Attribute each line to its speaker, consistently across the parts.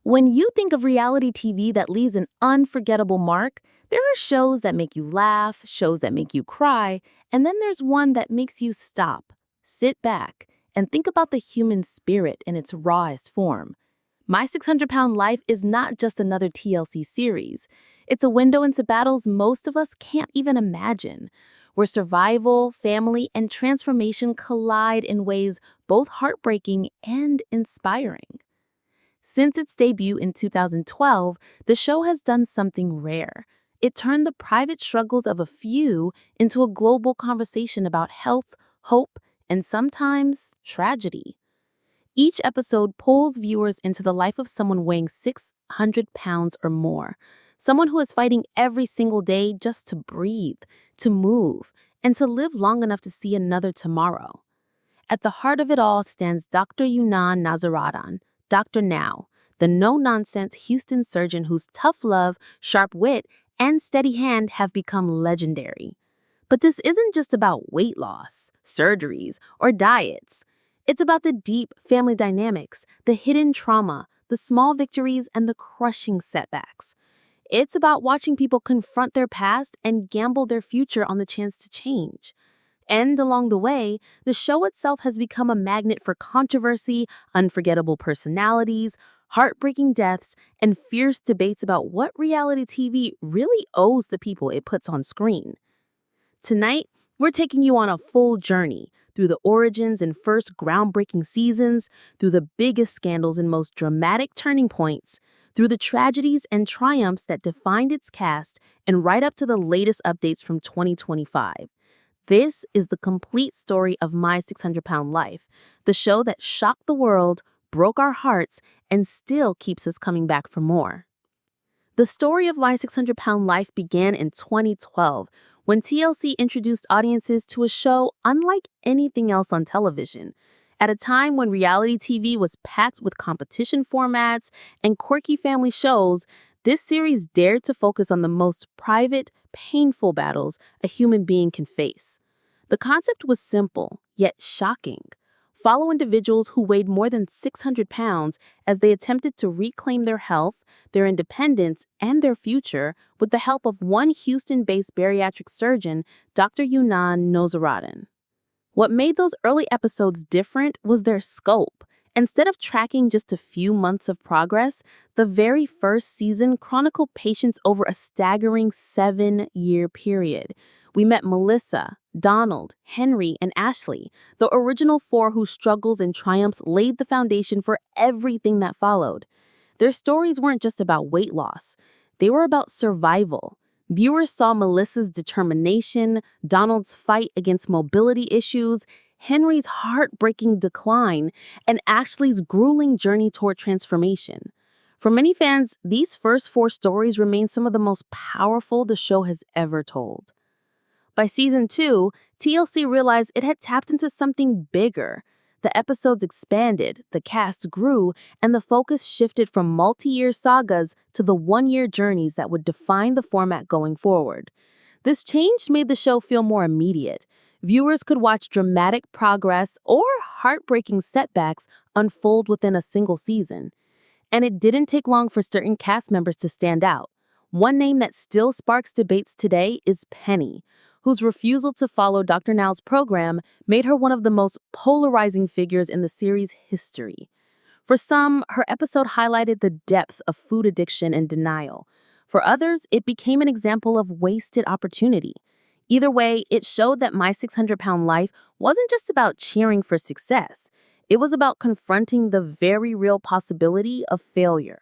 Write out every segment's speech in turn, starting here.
Speaker 1: When you think of reality TV that leaves an unforgettable mark, there are shows that make you laugh, shows that make you cry, and then there's one that makes you stop, sit back, and think about the human spirit in its rawest form. My 600-Pound Life is not just another TLC series. It's a window into battles most of us can't even imagine, where survival, family, and transformation collide in ways both heartbreaking and inspiring. Since its debut in 2012, the show has done something rare. It turned the private struggles of a few into a global conversation about health, hope, and sometimes tragedy. Each episode pulls viewers into the life of someone weighing 600 pounds or more, someone who is fighting every single day just to breathe, to move, and to live long enough to see another tomorrow. At the heart of it all stands Dr. Yunan Nazaradan, Dr. Now, the no-nonsense Houston surgeon whose tough love, sharp wit, and steady hand have become legendary. But this isn't just about weight loss, surgeries, or diets. It's about the deep family dynamics, the hidden trauma, the small victories, and the crushing setbacks. It's about watching people confront their past and gamble their future on the chance to change. And along the way, the show itself has become a magnet for controversy, unforgettable personalities, heartbreaking deaths, and fierce debates about what reality TV really owes the people it puts on screen. Tonight, we're taking you on a full journey through the origins and first groundbreaking seasons, through the biggest scandals and most dramatic turning points, through the tragedies and triumphs that defined its cast, and right up to the latest updates from 2025. This is the complete story of My 600-Pound Life, the show that shocked the world, broke our hearts, and still keeps us coming back for more. The story of My 600-Pound Life began in 2012, when TLC introduced audiences to a show unlike anything else on television. At a time when reality TV was packed with competition formats and quirky family shows, this series dared to focus on the most private, painful battles a human being can face. The concept was simple, yet shocking. Follow individuals who weighed more than 600 pounds as they attempted to reclaim their health, their independence, and their future with the help of one Houston-based bariatric surgeon, Dr. Yunan Nazaradan. What made those early episodes different was their scope. Instead of tracking just a few months of progress, the very first season chronicled patients over a staggering 7-year period. We met Melissa, Donald, Henry, and Ashley, the original 4 whose struggles and triumphs laid the foundation for everything that followed. Their stories weren't just about weight loss. They were about survival. Viewers saw Melissa's determination, Donald's fight against mobility issues, Henry's heartbreaking decline, and Ashley's grueling journey toward transformation. For many fans, these first 4 stories remain some of the most powerful the show has ever told. By season 2, TLC realized it had tapped into something bigger. The episodes expanded, the cast grew, and the focus shifted from multi-year sagas to the one-year journeys that would define the format going forward. This change made the show feel more immediate. Viewers could watch dramatic progress or heartbreaking setbacks unfold within a single season. And it didn't take long for certain cast members to stand out. One name that still sparks debates today is Penny, whose refusal to follow Dr. Now's program made her one of the most polarizing figures in the series' history. For some, her episode highlighted the depth of food addiction and denial. For others, it became an example of wasted opportunity. Either way, it showed that My 600-Pound Life wasn't just about cheering for success. It was about confronting the very real possibility of failure.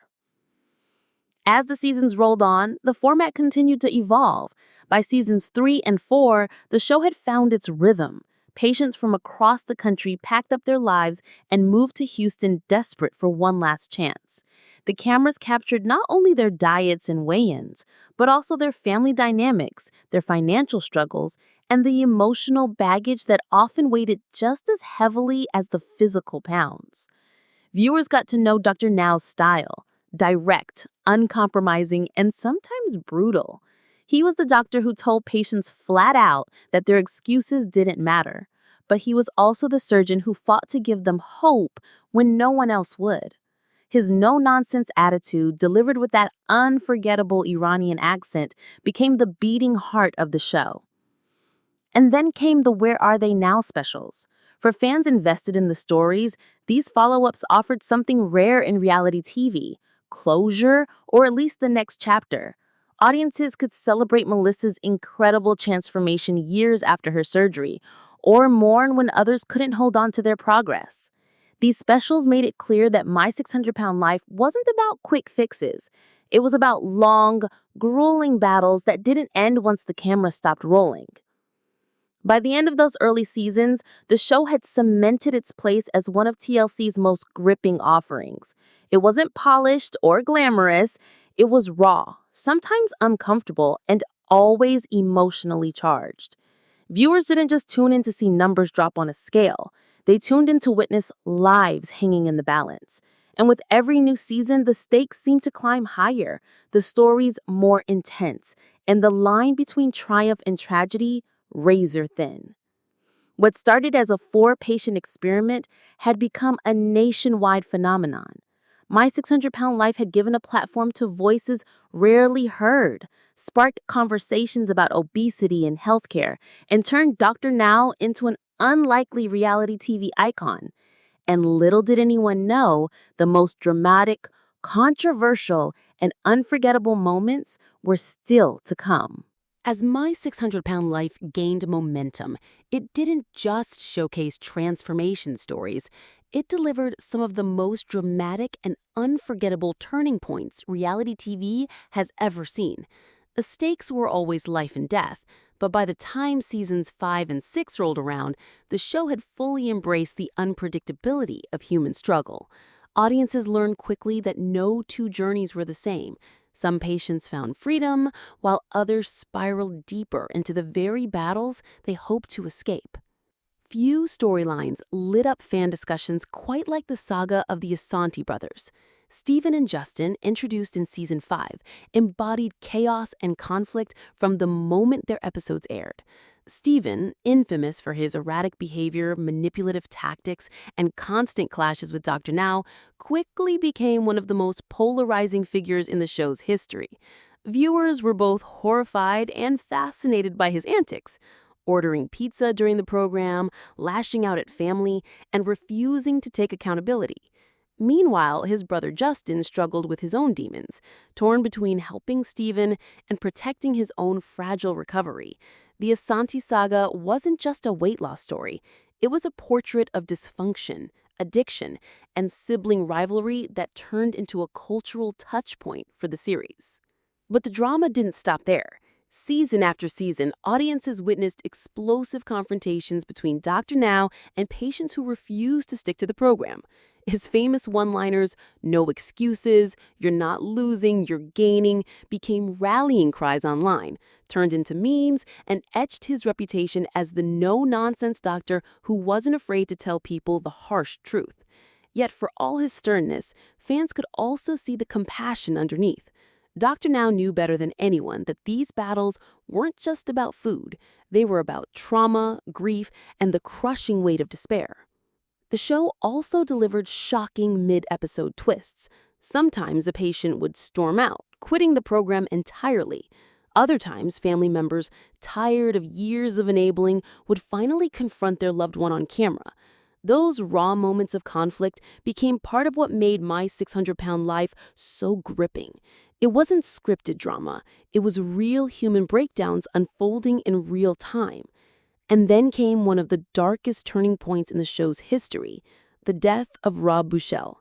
Speaker 1: As the seasons rolled on, the format continued to evolve. By seasons 3 and 4, the show had found its rhythm. Patients from across the country packed up their lives and moved to Houston desperate for one last chance. The cameras captured not only their diets and weigh-ins, but also their family dynamics, their financial struggles, and the emotional baggage that often weighed just as heavily as the physical pounds. Viewers got to know Dr. Now's style: direct, uncompromising, and sometimes brutal. He was the doctor who told patients flat out that their excuses didn't matter, but he was also the surgeon who fought to give them hope when no one else would. His no-nonsense attitude, delivered with that unforgettable Iranian accent, became the beating heart of the show. And then came the Where Are They Now specials. For fans invested in the stories, these follow-ups offered something rare in reality TV: closure, or at least the next chapter. Audiences could celebrate Melissa's incredible transformation years after her surgery, or mourn when others couldn't hold on to their progress. These specials made it clear that My 600-Pound Life wasn't about quick fixes. It was about long, grueling battles that didn't end once the camera stopped rolling. By the end of those early seasons, the show had cemented its place as one of TLC's most gripping offerings. It wasn't polished or glamorous, it was raw, sometimes uncomfortable, and always emotionally charged. Viewers didn't just tune in to see numbers drop on a scale. They tuned in to witness lives hanging in the balance. And with every new season, the stakes seemed to climb higher, the stories more intense, and the line between triumph and tragedy razor thin. What started as a four-patient experiment had become a nationwide phenomenon. My 600-Pound Life had given a platform to voices rarely heard, sparked conversations about obesity and healthcare, and turned Dr. Now into an unlikely reality TV icon. And little did anyone know, the most dramatic, controversial, and unforgettable moments were still to come.
Speaker 2: As My 600-Pound Life gained momentum, it didn't just showcase transformation stories. It delivered some of the most dramatic and unforgettable turning points reality TV has ever seen. The stakes were always life and death, but by the time seasons 5 and 6 rolled around, the show had fully embraced the unpredictability of human struggle. Audiences learned quickly that no two journeys were the same. Some patients found freedom, while others spiraled deeper into the very battles they hoped to escape. Few storylines lit up fan discussions quite like the saga of the Assanti brothers. Steven and Justin, introduced in Season 5, embodied chaos and conflict from the moment their episodes aired. Steven, infamous for his erratic behavior, manipulative tactics, and constant clashes with Dr. Now, quickly became one of the most polarizing figures in the show's history. Viewers were both horrified and fascinated by his antics, ordering pizza during the program, lashing out at family, and refusing to take accountability. Meanwhile, his brother Justin struggled with his own demons, torn between helping Steven and protecting his own fragile recovery. The Assanti saga wasn't just a weight loss story. It was a portrait of dysfunction, addiction, and sibling rivalry that turned into a cultural touchpoint for the series. But the drama didn't stop there. Season after season, audiences witnessed explosive confrontations between Dr. Now and patients who refused to stick to the program. His famous one-liners, "No excuses," "You're not losing, you're gaining," became rallying cries online, turned into memes, and etched his reputation as the no-nonsense doctor who wasn't afraid to tell people the harsh truth. Yet for all his sternness, fans could also see the compassion underneath. Dr. Now knew better than anyone that these battles weren't just about food. They were about trauma, grief, and the crushing weight of despair. The show also delivered shocking mid-episode twists. Sometimes a patient would storm out, quitting the program entirely. Other times, family members, tired of years of enabling, would finally confront their loved one on camera. Those raw moments of conflict became part of what made My 600-Pound Life so gripping. It wasn't scripted drama. It was real human breakdowns unfolding in real time. And then came one of the darkest turning points in the show's history, the death of Rob Buchel.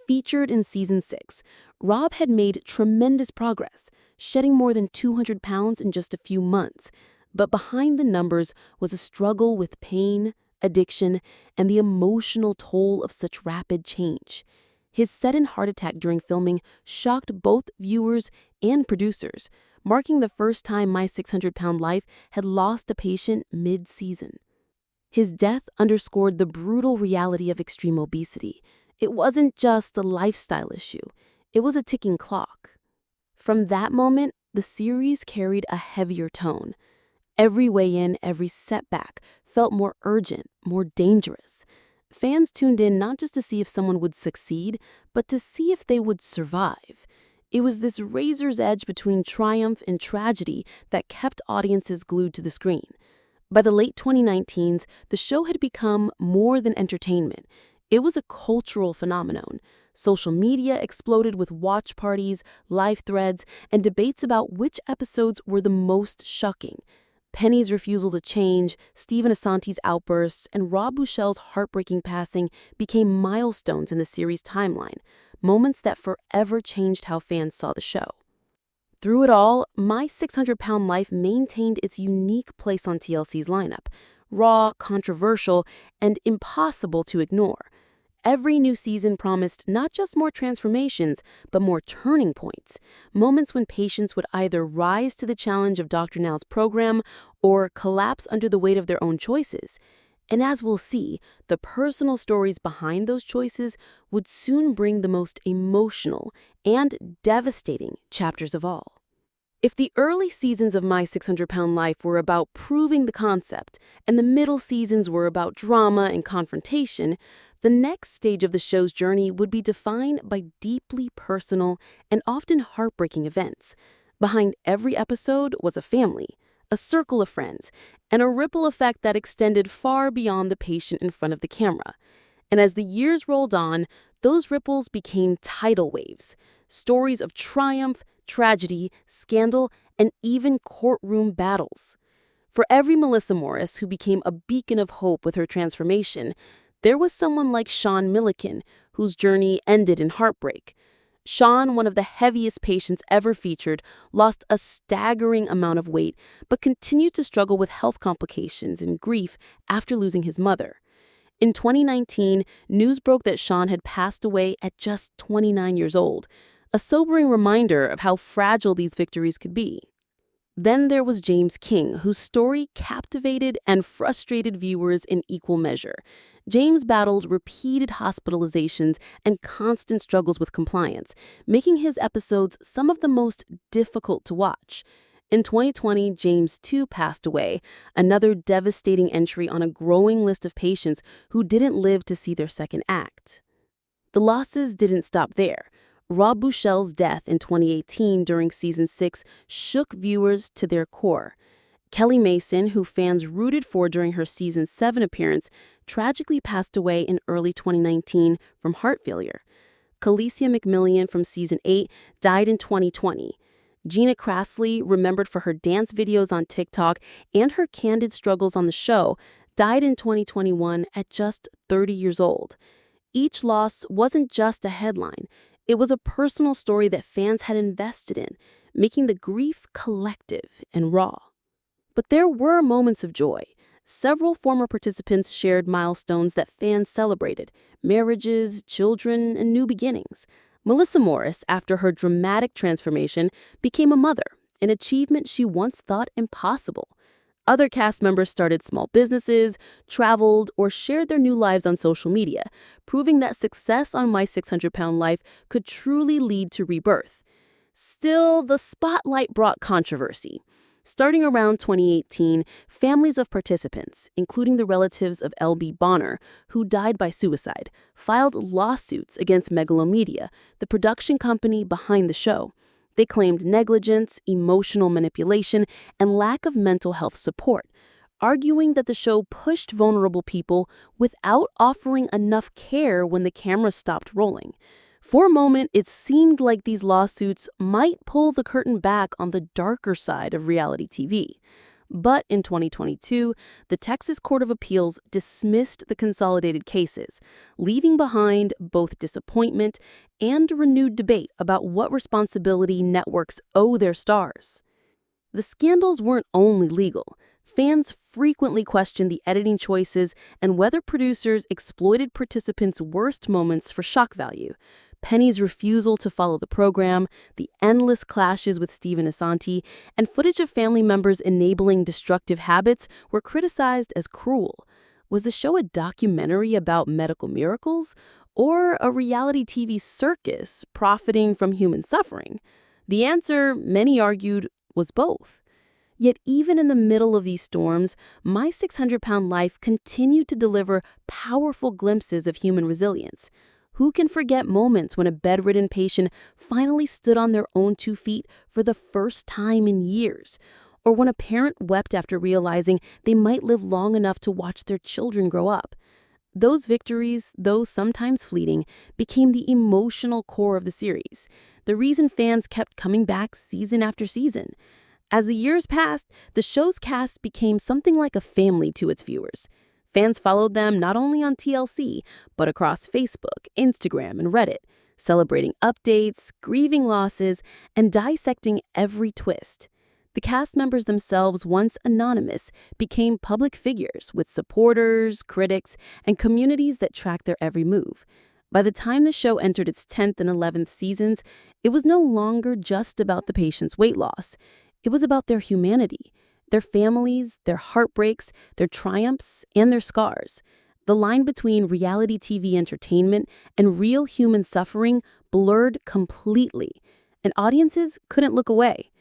Speaker 2: Featured in Season 6, Rob had made tremendous progress, shedding more than 200 pounds in just a few months. But behind the numbers was a struggle with pain, addiction, and the emotional toll of such rapid change. His sudden heart attack during filming shocked both viewers and producers, marking the first time My 600-Pound Life had lost a patient mid-season. His death underscored the brutal reality of extreme obesity. It wasn't just a lifestyle issue. It was a ticking clock. From that moment, the series carried a heavier tone. Every weigh-in, every setback felt more urgent, more dangerous. Fans tuned in not just to see if someone would succeed, but to see if they would survive. It was this razor's edge between triumph and tragedy that kept audiences glued to the screen. By the late 2019s, the show had become more than entertainment. It was a cultural phenomenon. Social media exploded with watch parties, live threads, and debates about which episodes were the most shocking. Penny's refusal to change, Steven Assanti's outbursts, and Rob Buchel's heartbreaking passing became milestones in the series' timeline, moments that forever changed how fans saw the show. Through it all, My 600-Pound Life maintained its unique place on TLC's lineup, raw, controversial, and impossible to ignore. Every new season promised not just more transformations, but more turning points, moments when patients would either rise to the challenge of Dr. Now's program or collapse under the weight of their own choices. And as we'll see, the personal stories behind those choices would soon bring the most emotional and devastating chapters of all. If the early seasons of My 600-Pound Life were about proving the concept, and the middle seasons were about drama and confrontation, the next stage of the show's journey would be defined by deeply personal and often heartbreaking events. Behind every episode was a family, a circle of friends, and a ripple effect that extended far beyond the patient in front of the camera. And as the years rolled on, those ripples became tidal waves, stories of triumph, tragedy, scandal, and even courtroom battles. For every Melissa Morris who became a beacon of hope with her transformation, there was someone like Sean Milliken, whose journey ended in heartbreak. Sean, one of the heaviest patients ever featured, lost a staggering amount of weight, but continued to struggle with health complications and grief after losing his mother. In 2019, news broke that Sean had passed away at just 29 years old, a sobering reminder of how fragile these victories could be. Then there was James King, whose story captivated and frustrated viewers in equal measure. James battled repeated hospitalizations and constant struggles with compliance, making his episodes some of the most difficult to watch. In 2020, James too passed away, another devastating entry on a growing list of patients who didn't live to see their second act. The losses didn't stop there. Rob Buchel's death in 2018 during Season 6 shook viewers to their core. Kelly Mason, who fans rooted for during her Season 7 appearance, tragically passed away in early 2019 from heart failure. Khaleesi McMillian from Season 8 died in 2020. Gina Krasley, remembered for her dance videos on TikTok and her candid struggles on the show, died in 2021 at just 30 years old. Each loss wasn't just a headline. It was a personal story that fans had invested in, making the grief collective and raw. But there were moments of joy. Several former participants shared milestones that fans celebrated: marriages, children, and new beginnings. Melissa Morris, after her dramatic transformation, became a mother, an achievement she once thought impossible. Other cast members started small businesses, traveled, or shared their new lives on social media, proving that success on My 600-Pound Life could truly lead to rebirth. Still, the spotlight brought controversy. Starting around 2018, families of participants, including the relatives of L.B. Bonner, who died by suicide, filed lawsuits against Megalomedia, the production company behind the show. They claimed negligence, emotional manipulation, and lack of mental health support, arguing that the show pushed vulnerable people without offering enough care when the camera stopped rolling. For a moment, it seemed like these lawsuits might pull the curtain back on the darker side of reality TV. But in 2022, the Texas Court of Appeals dismissed the consolidated cases, leaving behind both disappointment and renewed debate about what responsibility networks owe their stars. The scandals weren't only legal. Fans frequently questioned the editing choices and whether producers exploited participants' worst moments for shock value. Penny's refusal to follow the program, the endless clashes with Steven Assanti, and footage of family members enabling destructive habits were criticized as cruel. Was the show a documentary about medical miracles, or a reality TV circus profiting from human suffering? The answer, many argued, was both. Yet even in the middle of these storms, My 600-Pound Life continued to deliver powerful glimpses of human resilience. Who can forget moments when a bedridden patient finally stood on their own 2 feet for the first time in years? Or when a parent wept after realizing they might live long enough to watch their children grow up? Those victories, though sometimes fleeting, became the emotional core of the series, the reason fans kept coming back season after season. As the years passed, the show's cast became something like a family to its viewers. Fans followed them not only on TLC, but across Facebook, Instagram, and Reddit, celebrating updates, grieving losses, and dissecting every twist. The cast members themselves, once anonymous, became public figures with supporters, critics, and communities that tracked their every move. By the time the show entered its 10th and 11th seasons, it was no longer just about the patient's weight loss. It was about their humanity, their families, their heartbreaks, their triumphs, and their scars. The line between reality TV entertainment and real human suffering blurred completely, and audiences couldn't look away.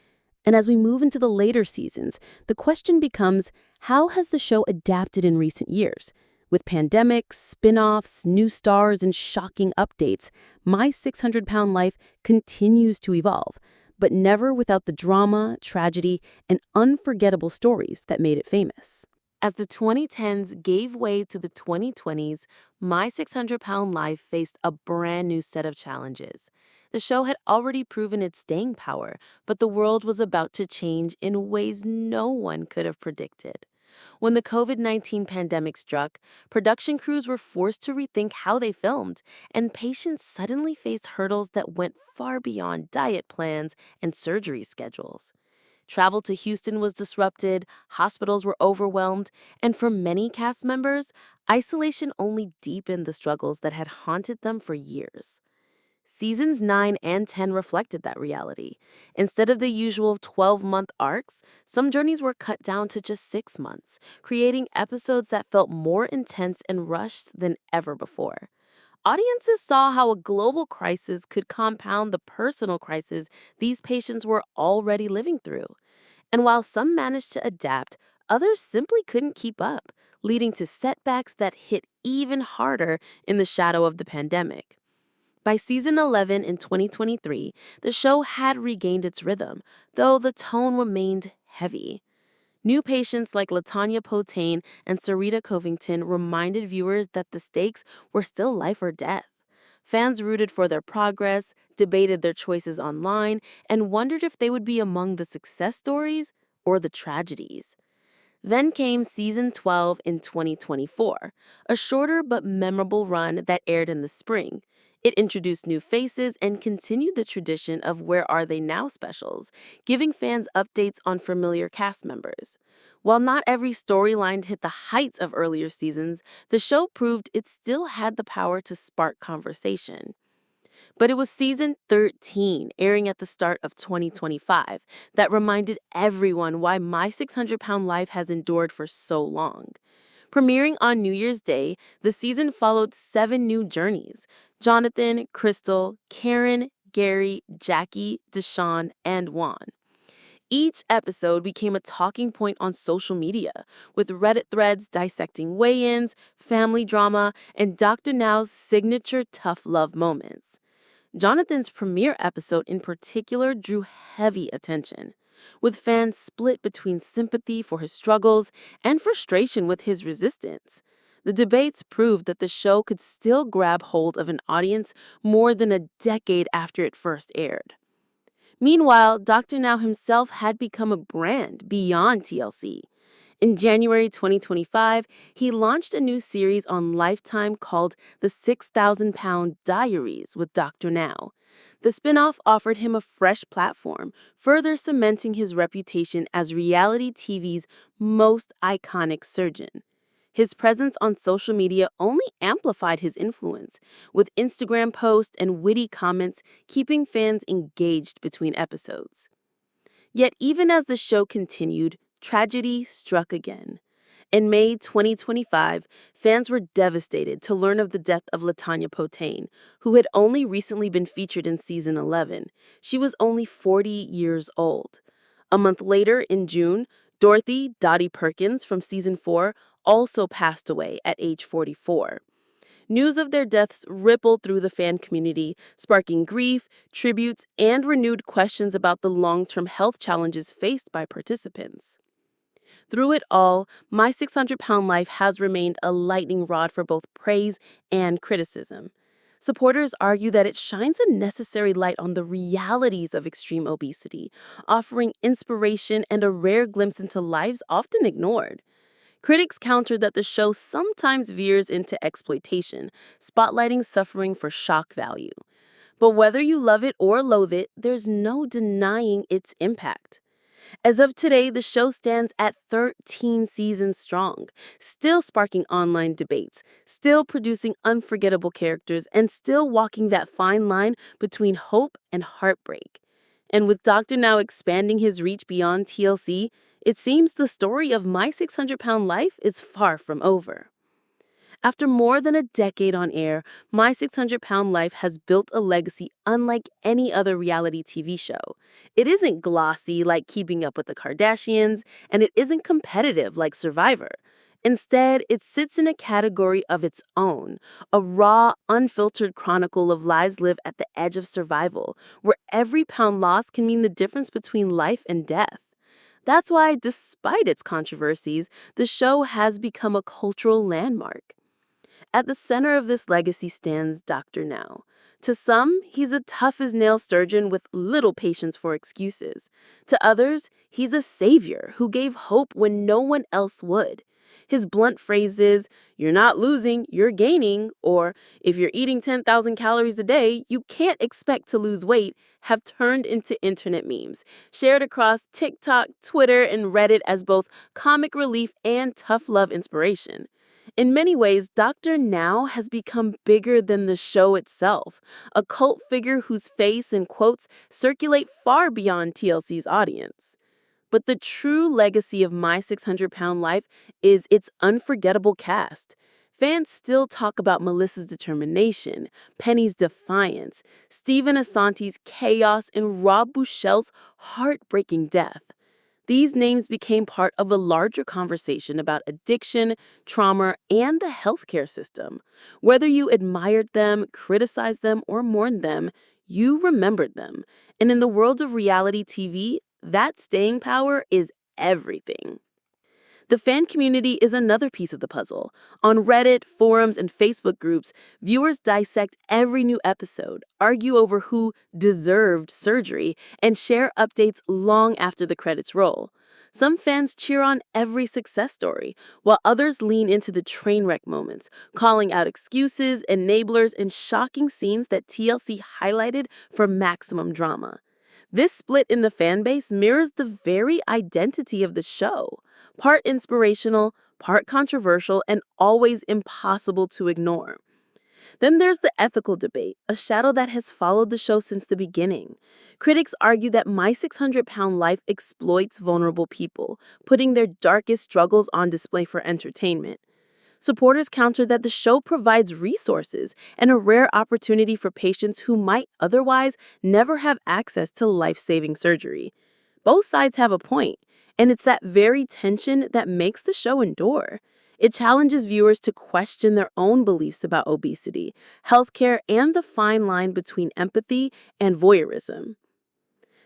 Speaker 2: And as we move into the later seasons, the question becomes, how has the show adapted in recent years? With pandemics, spin-offs, new stars, and shocking updates, My 600-Pound Life continues to evolve, but never without the drama, tragedy, and unforgettable stories that made it famous.
Speaker 1: As the 2010s gave way to the 2020s, My 600-Pound Life faced a brand new set of challenges. The show had already proven its staying power, but the world was about to change in ways no one could have predicted. When the COVID-19 pandemic struck, production crews were forced to rethink how they filmed, and patients suddenly faced hurdles that went far beyond diet plans and surgery schedules. Travel to Houston was disrupted, hospitals were overwhelmed, and for many cast members, isolation only deepened the struggles that had haunted them for years. Seasons 9 and 10 reflected that reality. Instead of the usual 12-month arcs, some journeys were cut down to just 6 months, creating episodes that felt more intense and rushed than ever before. Audiences saw how a global crisis could compound the personal crisis these patients were already living through. And while some managed to adapt, others simply couldn't keep up, leading to setbacks that hit even harder in the shadow of the pandemic. By season 11 in 2023, the show had regained its rhythm, though the tone remained heavy. New patients like LaTanya Potane and Sarita Covington reminded viewers that the stakes were still life or death. Fans rooted for their progress, debated their choices online, and wondered if they would be among the success stories or the tragedies. Then came season 12 in 2024, a shorter but memorable run that aired in the spring. It introduced new faces and continued the tradition of Where Are They Now specials, giving fans updates on familiar cast members. While not every storyline hit the heights of earlier seasons, the show proved it still had the power to spark conversation. But it was season 13, airing at the start of 2025, that reminded everyone why My 600-Pound Life has endured for so long. Premiering on New Year's Day, the season followed 7 new journeys: Jonathan, Crystal, Karen, Gary, Jackie, Deshawn, and Juan. Each episode became a talking point on social media, with Reddit threads dissecting weigh-ins, family drama, and Dr. Now's signature tough love moments. Jonathan's premiere episode in particular drew heavy attention, with fans split between sympathy for his struggles and frustration with his resistance. The debates proved that the show could still grab hold of an audience more than a decade after it first aired. Meanwhile, Dr. Now himself had become a brand beyond TLC. In January 2025, he launched a new series on Lifetime called The 6,000-Pound Diaries with Dr. Now. The spinoff offered him a fresh platform, further cementing his reputation as reality TV's most iconic surgeon. His presence on social media only amplified his influence, with Instagram posts and witty comments keeping fans engaged between episodes. Yet even as the show continued, tragedy struck again. In May 2025, fans were devastated to learn of the death of LaTanya Potane, who had only recently been featured in season 11. She was only 40 years old. A month later, in June, Dorothy Dottie Perkins from season 4 also passed away at age 44. News of their deaths rippled through the fan community, sparking grief, tributes, and renewed questions about the long-term health challenges faced by participants. Through it all, My 600-Pound Life has remained a lightning rod for both praise and criticism. Supporters argue that it shines a necessary light on the realities of extreme obesity, offering inspiration and a rare glimpse into lives often ignored. Critics counter that the show sometimes veers into exploitation, spotlighting suffering for shock value. But whether you love it or loathe it, there's no denying its impact. As of today, the show stands at 13 seasons strong, still sparking online debates, still producing unforgettable characters, and still walking that fine line between hope and heartbreak. And with Doctor now expanding his reach beyond TLC, it seems the story of My 600-Pound Life is far from over. After more than a decade on air, My 600-Pound Life has built a legacy unlike any other reality TV show. It isn't glossy like Keeping Up with the Kardashians, and it isn't competitive like Survivor. Instead, it sits in a category of its own, a raw, unfiltered chronicle of lives lived at the edge of survival, where every pound lost can mean the difference between life and death. That's why, despite its controversies, the show has become a cultural landmark. At the center of this legacy stands Dr. Now. To some, he's a tough-as-nails surgeon with little patience for excuses. To others, he's a savior who gave hope when no one else would. His blunt phrases, "You're not losing, you're gaining," or "If you're eating 10,000 calories a day, you can't expect to lose weight," have turned into internet memes, shared across TikTok, Twitter, and Reddit as both comic relief and tough love inspiration. In many ways, Dr. Now has become bigger than the show itself, a cult figure whose face and quotes circulate far beyond TLC's audience. But the true legacy of My 600-Pound Life is its unforgettable cast. Fans still talk about Melissa's determination, Penny's defiance, Steven Assanti's chaos, and Rob Buchel's heartbreaking death. These names became part of a larger conversation about addiction, trauma, and the healthcare system. Whether you admired them, criticized them, or mourned them, you remembered them. And in the world of reality TV, that staying power is everything. The fan community is another piece of the puzzle. On Reddit, forums, and Facebook groups, viewers dissect every new episode, argue over who deserved surgery, and share updates long after the credits roll. Some fans cheer on every success story, while others lean into the train wreck moments, calling out excuses, enablers, and shocking scenes that TLC highlighted for maximum drama. This split in the fan base mirrors the very identity of the show. Part inspirational, part controversial, and always impossible to ignore. Then there's the ethical debate, a shadow that has followed the show since the beginning. Critics argue that My 600-Pound Life exploits vulnerable people, putting their darkest struggles on display for entertainment. Supporters counter that the show provides resources and a rare opportunity for patients who might otherwise never have access to life-saving surgery. Both sides have a point, and it's that very tension that makes the show endure. It challenges viewers to question their own beliefs about obesity, healthcare, and the fine line between empathy and voyeurism.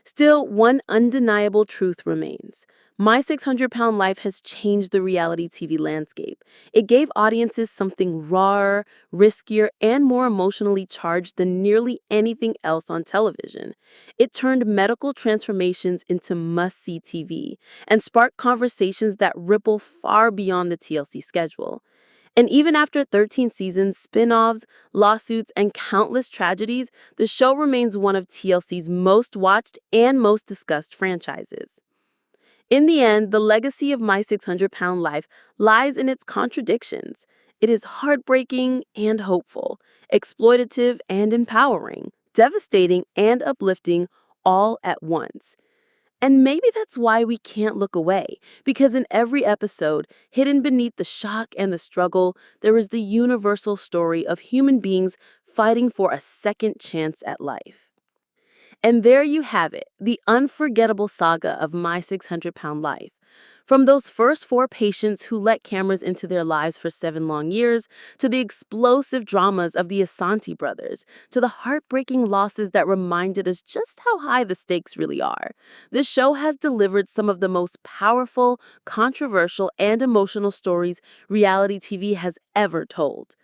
Speaker 1: Still, one undeniable truth remains. My 600-Pound Life has changed the reality TV landscape. It gave audiences something rawer, riskier, and more emotionally charged than nearly anything else on television. It turned medical transformations into must-see TV and sparked conversations that ripple far beyond the TLC schedule. And even after 13 seasons, spin-offs, lawsuits, and countless tragedies, the show remains one of TLC's most watched and most discussed franchises. In the end, the legacy of My 600-Pound Life lies in its contradictions. It is heartbreaking and hopeful, exploitative and empowering, devastating and uplifting all at once. And maybe that's why we can't look away, because in every episode, hidden beneath the shock and the struggle, there is the universal story of human beings fighting for a second chance at life. And there you have it, the unforgettable saga of My 600-Pound Life. From those first 4 patients who let cameras into their lives for 7 long years, to the explosive dramas of the Assanti brothers, to the heartbreaking losses that reminded us just how high the stakes really are. This show has delivered some of the most powerful, controversial, and emotional stories reality TV has ever told.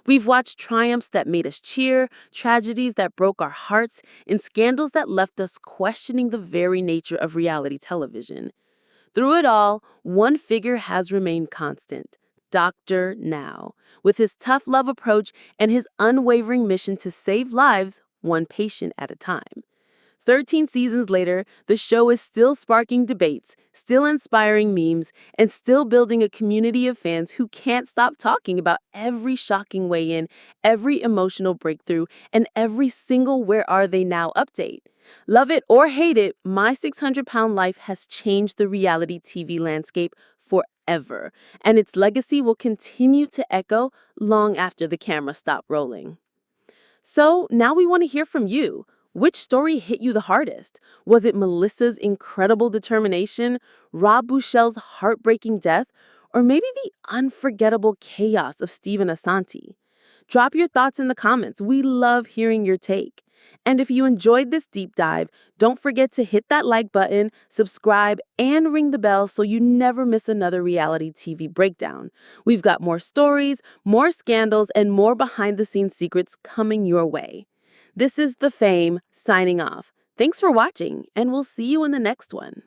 Speaker 1: We've watched triumphs that made us cheer, tragedies that broke our hearts, and scandals that left us questioning the very nature of reality television. Through it all, one figure has remained constant: Dr. Now, with his tough love approach and his unwavering mission to save lives one patient at a time. 13 seasons later, the show is still sparking debates, still inspiring memes, and still building a community of fans who can't stop talking about every shocking weigh-in, every emotional breakthrough, and every single "where are they now" update. Love it or hate it, My 600-Pound Life has changed the reality TV landscape forever, and its legacy will continue to echo long after the camera stopped rolling. So now we want to hear from you. Which story hit you the hardest? Was it Melissa's incredible determination, Rob Buchel's heartbreaking death, or maybe the unforgettable chaos of Steven Assanti? Drop your thoughts in the comments. We love hearing your take. And if you enjoyed this deep dive, don't forget to hit that like button, subscribe, and ring the bell so you never miss another reality TV breakdown. We've got more stories, more scandals, and more behind-the-scenes secrets coming your way. This is The Fame, signing off. Thanks for watching, and we'll see you in the next one.